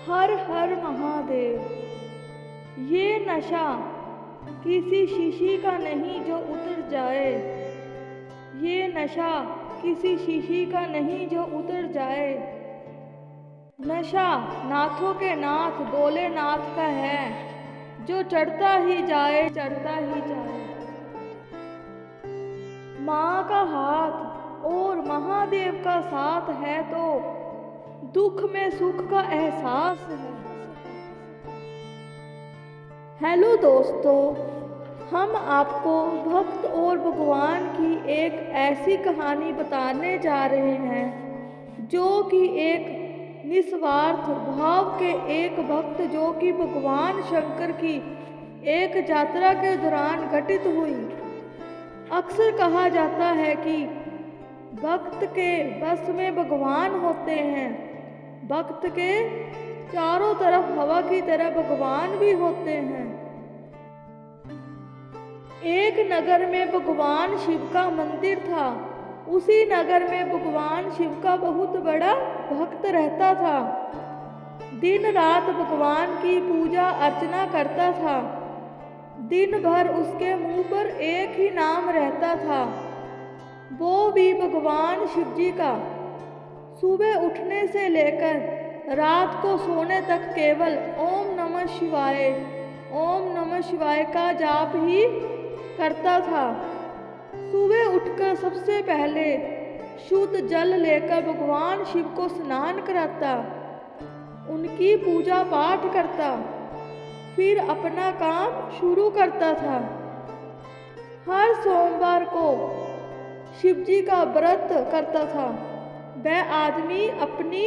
हर हर महादेव। ये नशा किसी शीशी का नहीं जो उतर जाए, ये नशा किसी शीशी का नहीं जो उतर जाए। नशा नाथों के नाथ भोलेनाथ का है, जो चढ़ता ही जाए चढ़ता ही जाए। माँ का हाथ और महादेव का साथ है तो दुख में सुख का एहसास है। हेलो दोस्तों, हम आपको भक्त और भगवान की एक ऐसी कहानी बताने जा रहे हैं जो कि एक निस्वार्थ भाव के एक भक्त जो कि भगवान शंकर की एक यात्रा के दौरान घटित हुई। अक्सर कहा जाता है कि भक्त के बस में भगवान होते हैं, भक्त के चारों तरफ हवा की तरह भगवान भी होते हैं। एक नगर में भगवान शिव का मंदिर था। उसी नगर में भगवान शिव का बहुत बड़ा भक्त रहता था। दिन रात भगवान की पूजा अर्चना करता था। दिन भर उसके मुंह पर एक ही नाम रहता था, वो भी भगवान शिव जी का। सुबह उठने से लेकर रात को सोने तक केवल ओम नमः शिवाय, ओम नमः शिवाय का जाप ही करता था। सुबह उठकर सबसे पहले शुद्ध जल लेकर भगवान शिव को स्नान कराता, उनकी पूजा पाठ करता, फिर अपना काम शुरू करता था। हर सोमवार को शिव जी का व्रत करता था। वह आदमी अपनी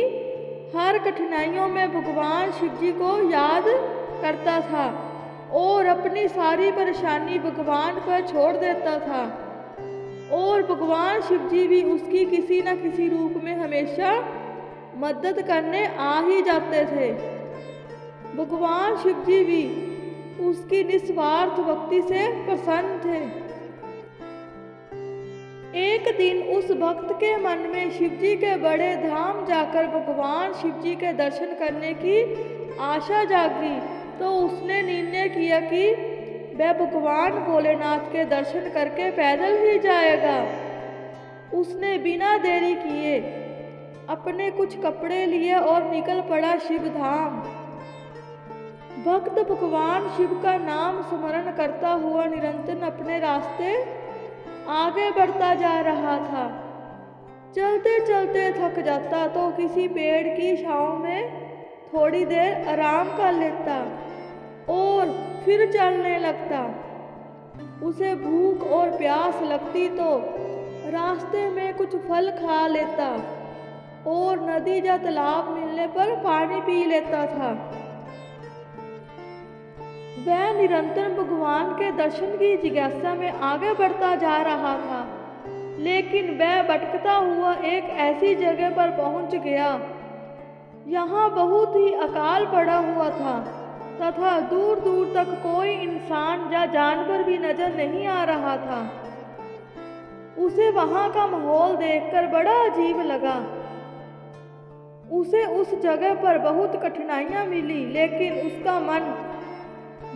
हर कठिनाइयों में भगवान शिव जी को याद करता था और अपनी सारी परेशानी भगवान पर छोड़ देता था, और भगवान शिव जी भी उसकी किसी न किसी रूप में हमेशा मदद करने आ ही जाते थे। भगवान शिव जी भी उसकी निस्वार्थ भक्ति से प्रसन्न थे। एक दिन उस भक्त के मन में शिव जी के बड़े धाम जाकर भगवान शिव जी के दर्शन करने की आशा जागी, तो उसने निर्णय किया कि वह भगवान भोलेनाथ के दर्शन करके पैदल ही जाएगा। उसने बिना देरी किए अपने कुछ कपड़े लिए और निकल पड़ा शिव धाम। भक्त भगवान शिव का नाम स्मरण करता हुआ निरंतर अपने रास्ते आगे बढ़ता जा रहा था। चलते चलते थक जाता तो किसी पेड़ की छांव में थोड़ी देर आराम कर लेता और फिर चलने लगता। उसे भूख और प्यास लगती तो रास्ते में कुछ फल खा लेता और नदी या तालाब मिलने पर पानी पी लेता था। वह निरंतर भगवान के दर्शन की जिज्ञासा में आगे बढ़ता जा रहा था, लेकिन वह भटकता हुआ एक ऐसी जगह पर पहुंच गया। यहाँ बहुत ही अकाल पड़ा हुआ था तथा दूर दूर तक कोई इंसान या जानवर भी नजर नहीं आ रहा था। उसे वहाँ का माहौल देखकर बड़ा अजीब लगा। उसे उस जगह पर बहुत कठिनाइयाँ मिली, लेकिन उसका मन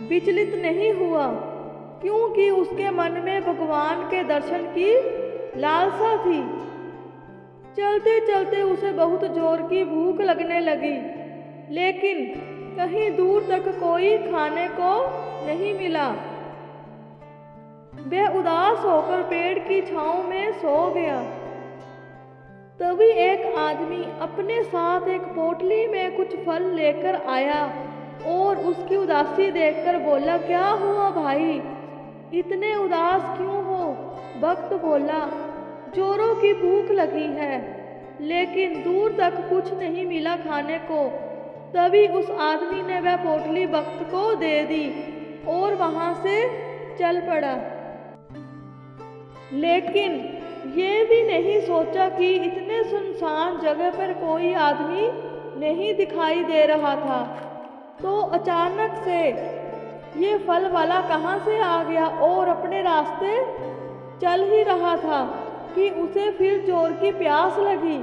विचलित नहीं हुआ, क्योंकि उसके मन में भगवान के दर्शन की लालसा थी। चलते चलते उसे बहुत जोर की भूख लगने लगी, लेकिन कहीं दूर तक कोई खाने को नहीं मिला। वह उदास होकर पेड़ की छांव में सो गया। तभी एक आदमी अपने साथ एक पोटली में कुछ फल लेकर आया और उसकी उदासी देखकर बोला, क्या हुआ भाई, इतने उदास क्यों हो? भक्त बोला, जोरों की भूख लगी है, लेकिन दूर तक कुछ नहीं मिला खाने को। तभी उस आदमी ने वह पोटली भक्त को दे दी और वहां से चल पड़ा। लेकिन ये भी नहीं सोचा कि इतने सुनसान जगह पर कोई आदमी नहीं दिखाई दे रहा था, तो अचानक से ये फल वाला कहाँ से आ गया और अपने रास्ते चल ही रहा था कि उसे फिर जोर की प्यास लगी।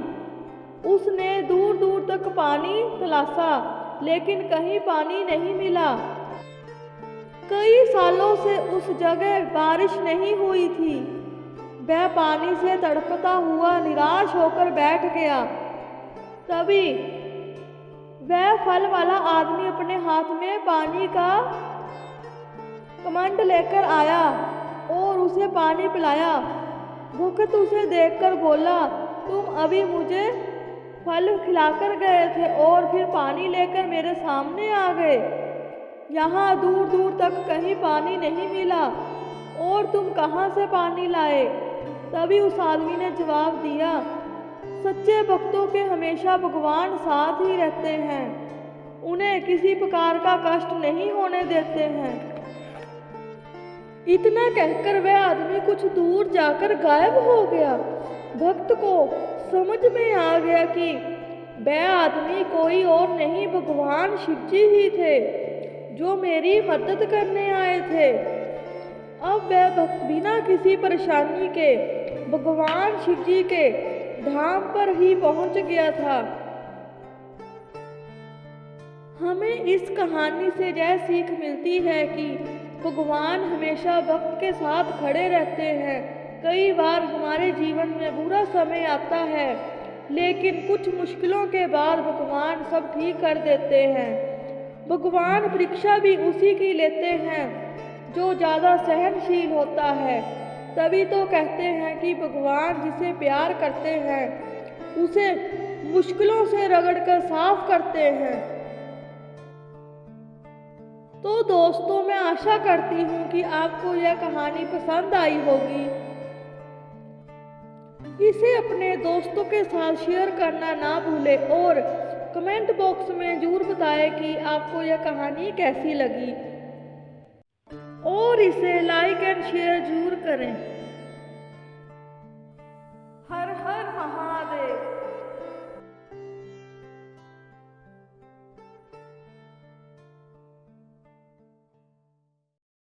उसने दूर दूर तक पानी तलाशा, लेकिन कहीं पानी नहीं मिला। कई सालों से उस जगह बारिश नहीं हुई थी। वह पानी से तड़पता हुआ निराश होकर बैठ गया। तभी वह फल वाला आदमी अपने हाथ में पानी का कमंड लेकर आया और उसे पानी पिलाया। भक्त उसे देखकर बोला, तुम अभी मुझे फल खिलाकर गए थे और फिर पानी लेकर मेरे सामने आ गए। यहाँ दूर दूर तक कहीं पानी नहीं मिला और तुम कहाँ से पानी लाए? तभी उस आदमी ने जवाब दिया, सच्चे भक्तों के हमेशा भगवान साथ ही रहते हैं, उन्हें किसी प्रकार का कष्ट नहीं होने देते हैं। इतना कहकर वह आदमी कुछ दूर जाकर गायब हो गया। भक्त को समझ में आ गया कि वह आदमी कोई और नहीं, भगवान शिवजी ही थे जो मेरी मदद करने आए थे। अब वह भक्त बिना किसी परेशानी के भगवान शिवजी के धाम पर ही पहुंच गया था। हमें इस कहानी से यह सीख मिलती है कि भगवान हमेशा भक्त के साथ खड़े रहते हैं। कई बार हमारे जीवन में बुरा समय आता है, लेकिन कुछ मुश्किलों के बाद भगवान सब ठीक कर देते हैं। भगवान परीक्षा भी उसी की लेते हैं जो ज़्यादा सहनशील होता है। तभी तो कहते हैं कि भगवान जिसे प्यार करते हैं उसे मुश्किलों से रगड़कर साफ करते हैं। तो दोस्तों, मैं आशा करती हूँ कि आपको यह कहानी पसंद आई होगी। इसे अपने दोस्तों के साथ शेयर करना ना भूलें और कमेंट बॉक्स में जरूर बताएं कि आपको यह कहानी कैसी लगी और इसे लाइक एंड शेयर जरूर करें।